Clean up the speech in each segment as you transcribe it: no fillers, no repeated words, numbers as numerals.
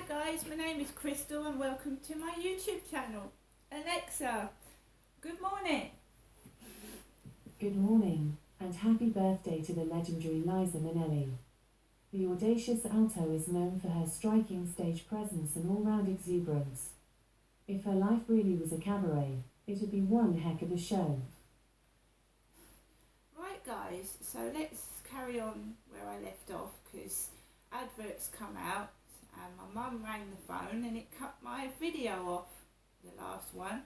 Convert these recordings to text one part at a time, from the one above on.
guys, my name is Crystal and welcome to my YouTube channel. Alexa, good morning. Good morning, and happy birthday to the legendary Liza Minnelli. The audacious alto is known for her striking stage presence and all-round exuberance. If her life really was a cabaret, it would be one heck of a show. Right guys, so let's carry on where I left off because adverts come out and my mum rang the phone and it cut my video off, the last one.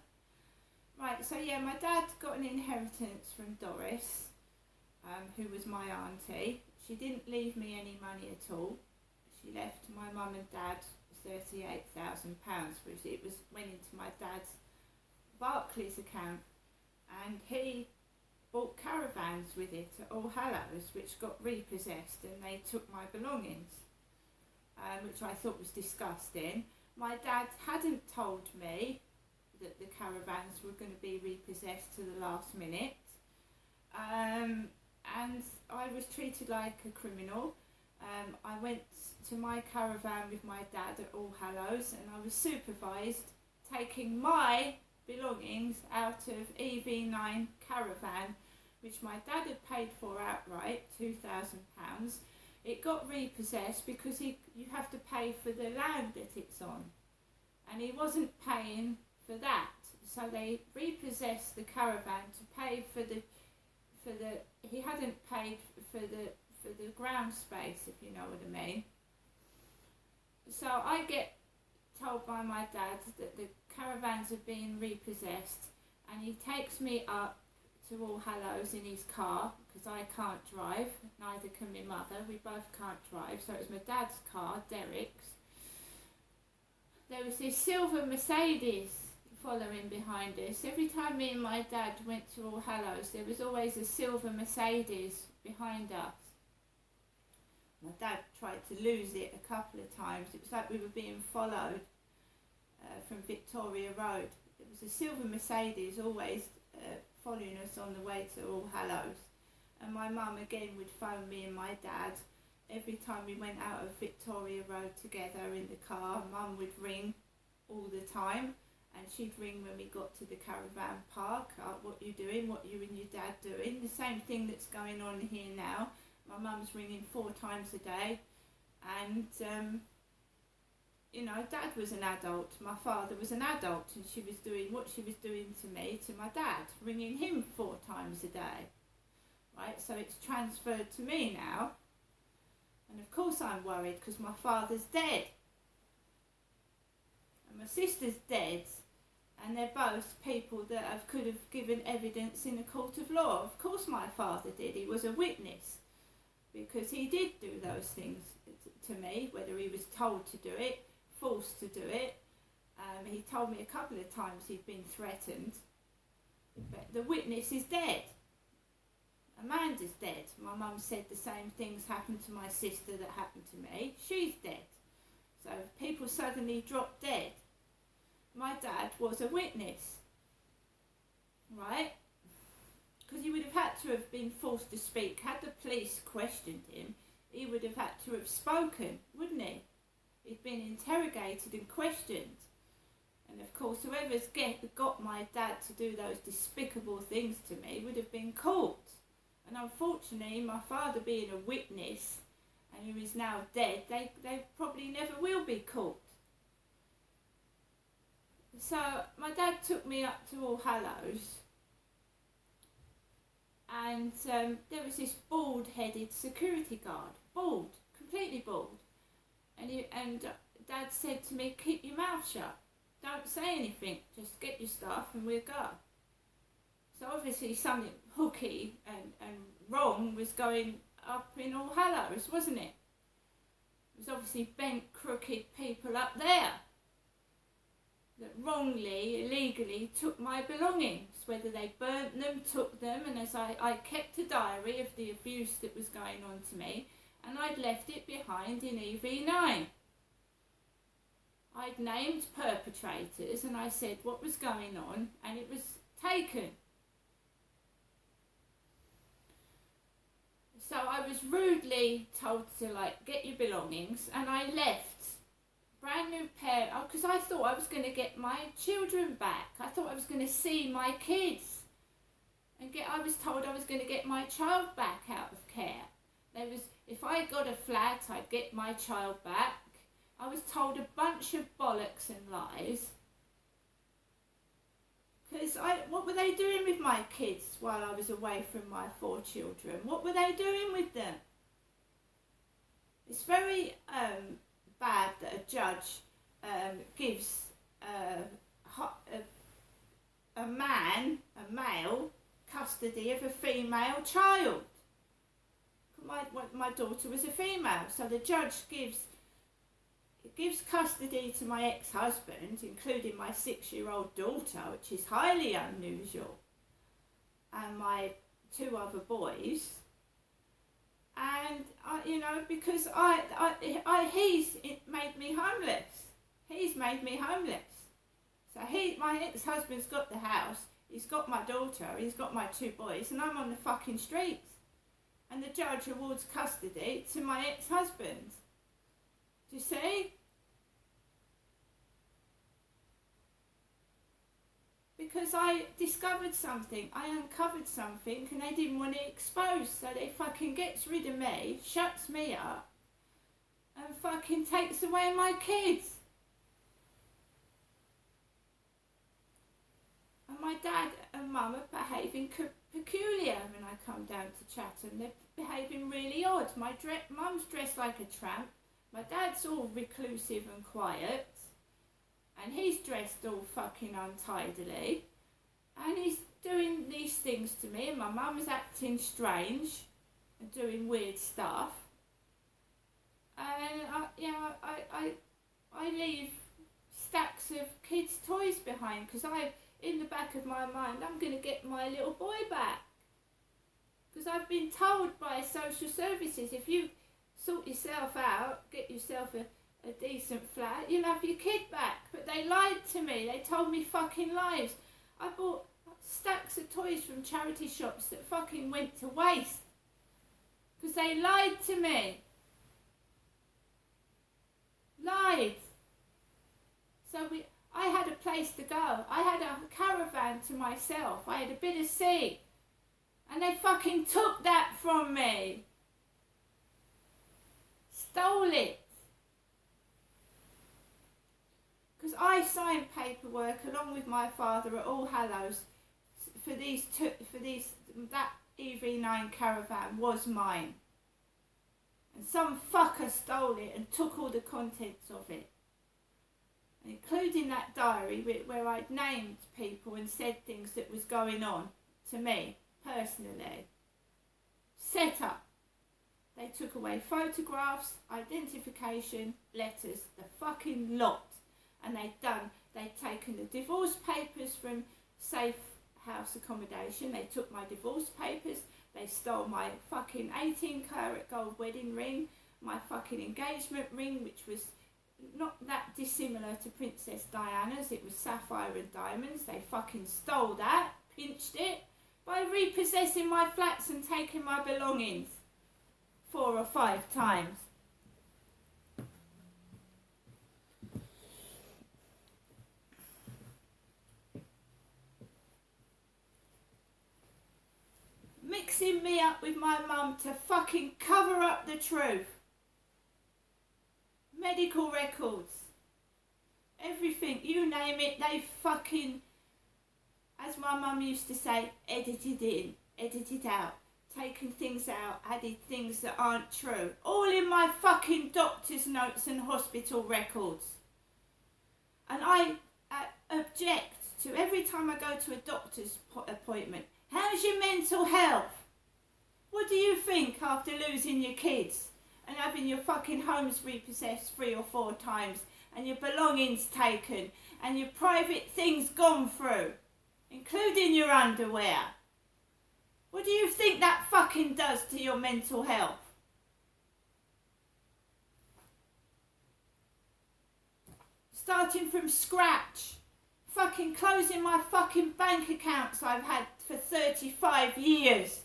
Right, so yeah, my dad got an inheritance from Doris, who was my auntie. She didn't leave me any money at all. She left my mum and dad £38,000, which went into my dad's Barclays account, and he bought caravans with it at All Hallows, which got repossessed, and they took my belongings, which I thought was disgusting. My dad hadn't told me that the caravans were going to be repossessed to the last minute, and I was treated like a criminal. I went to my caravan with my dad at All Hallows and I was supervised taking my belongings out of EV9 caravan, which my dad had paid for outright, £2,000. It got repossessed because you have to pay for the land that it's on, and he wasn't paying for that, so they repossessed the caravan to pay for the he hadn't paid for the ground space, if you know what I mean. So I get told by my dad that the caravans are being repossessed, and he takes me up to All Hallows in his car because I can't drive, neither can my mother, we both can't drive, so it was my dad's car, Derek's. There was this silver Mercedes following behind us. Every time me and my dad went to All Hallows, there was always a silver Mercedes behind us. My dad tried to lose it a couple of times. It was like we were being followed from Victoria Road. There was a silver Mercedes always following us on the way to All Hallows. And my mum again would phone me and my dad. Every time we went out of Victoria Road together in the car, Mum would ring all the time. And she'd ring when we got to the caravan park. What you doing? What you and your dad doing? The same thing that's going on here now. My mum's ringing 4 times a day, and Dad was an adult. My father was an adult, and she was doing what she was doing to me, to my dad, ringing him 4 times a day. Right, so it's transferred to me now, and of course I'm worried because my father's dead, and my sister's dead. And they're both people that could have given evidence in a court of law. Of course my father did. He was a witness because he did do those things to me, whether he was told to do it, forced to do it. He told me a couple of times he'd been threatened. But the witness is dead. Amanda's dead. My mum said the same things happened to my sister that happened to me. She's dead. So people suddenly drop dead. My dad was a witness, right? Because he would have had to have been forced to speak. Had the police questioned him, he would have had to have spoken, wouldn't he? He'd been interrogated and questioned. And of course, whoever's got my dad to do those despicable things to me would have been caught. And unfortunately, my father being a witness, and who is now dead, they probably never will be caught. So my dad took me up to All Hallows, and there was this bald-headed security guard, bald, completely bald, and Dad said to me, keep your mouth shut, don't say anything, just get your stuff and we'll go. So obviously something hooky and wrong was going up in All Hallows, wasn't it? It was obviously bent, crooked people up there that wrongly, illegally took my belongings, whether they burnt them, took them, and as I kept a diary of the abuse that was going on to me, and I'd left it behind in EV9. I'd named perpetrators and I said what was going on, and it was taken. So I was rudely told to get your belongings, and I left brand new pair, because I thought I was going to get my children back. I thought I was going to see my kids. I was told I was going to get my child back out of care. If I got a flat, I'd get my child back. I was told a bunch of bollocks and lies. Because what were they doing with my kids while I was away from my 4 children? What were they doing with them? It's very bad that a judge gives a male, custody of a female child. My daughter was a female, so the judge gives custody to my ex-husband, including my 6-year-old daughter, which is highly unusual, and my 2 other boys. And because he's made me homeless. He's made me homeless. So my ex-husband's got the house. He's got my daughter. He's got my 2 boys, and I'm on the fucking streets. And the judge awards custody to my ex-husband. Do you see? Because I discovered something, I uncovered something, and they didn't want it exposed, so they fucking gets rid of me, shuts me up, and fucking takes away my kids. And my dad and mum are behaving peculiar when I come down to Chatham. They're behaving really odd. My mum's dressed like a tramp. My dad's all reclusive and quiet. And he's dressed all fucking untidily. And he's doing these things to me. And my mum's acting strange and doing weird stuff. And I leave stacks of kids' toys behind because in the back of my mind, I'm going to get my little boy back. Because I've been told by social services, if you sort yourself out, get yourself a decent flat, you'll have your kid back. But they lied to me. They told me fucking lies. I bought stacks of toys from charity shops that fucking went to waste. Because they lied to me. Lied. So I had a place to go. I had a caravan to myself. I had a bit of sea. And they fucking took that from me. Stole it. Because I signed paperwork along with my father at All Hallows that EV9 caravan was mine. And some fucker stole it and took all the contents of it. Including that diary where I'd named people and said things that was going on to me personally. Set up. They took away photographs, identification, letters, the fucking lot. And they'd taken the divorce papers from Safe House Accommodation. They took my divorce papers. They stole my fucking 18-carat gold wedding ring, my fucking engagement ring, which was not that dissimilar to Princess Diana's. It was sapphire and diamonds. They fucking stole that, pinched it, by repossessing my flats and taking my belongings 4 or 5 times. Mixing me up with my mum to fucking cover up the truth. Medical records. Everything, you name it, they fucking, as my mum used to say, edited in, edited out, taken things out, added things that aren't true. All in my fucking doctor's notes and hospital records. And I object to every time I go to a doctor's appointment. How's your mental health? What do you think after losing your kids and having your fucking homes repossessed 3 or 4 times and your belongings taken and your private things gone through, including your underwear? What do you think that fucking does to your mental health? Starting from scratch. Fucking closing my fucking bank accounts I've had for 35 years.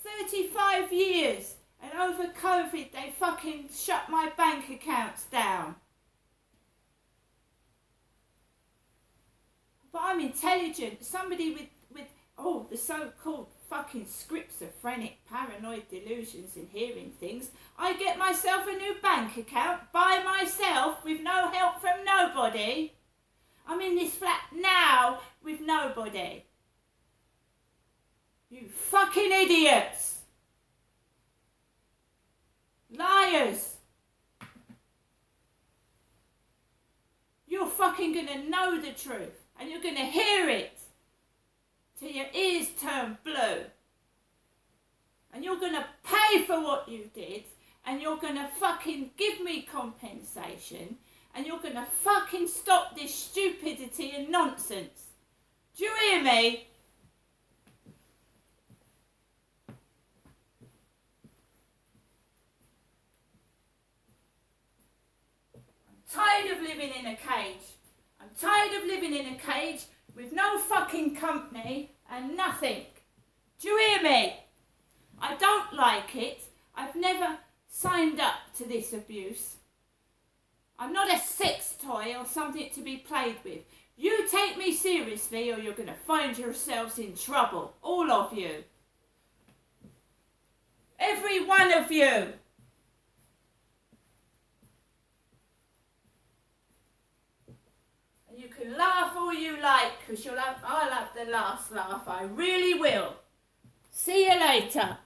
35 years. And over COVID, they fucking shut my bank accounts down. But I'm intelligent. Somebody with the so-called fucking schizophrenic paranoid delusions and hearing things. I get myself a new bank account by myself with no help from nobody. I'm in this flat now with nobody. You fucking idiots. Liars. You're fucking gonna know the truth. And you're gonna hear it till your ears turn blue. And you're gonna pay for what you did. And you're gonna fucking give me compensation. And you're gonna fucking stop this stupidity and nonsense. Do you hear me? I'm tired of living in a cage. I'm tired of living in a cage with no fucking company and nothing. Do you hear me? I don't like it. I've never signed up to this abuse. I'm not a sex toy or something to be played with. You take me seriously or you're going to find yourselves in trouble. All of you. Every one of you. And you can laugh all you like because I'll have the last laugh. I really will. See you later.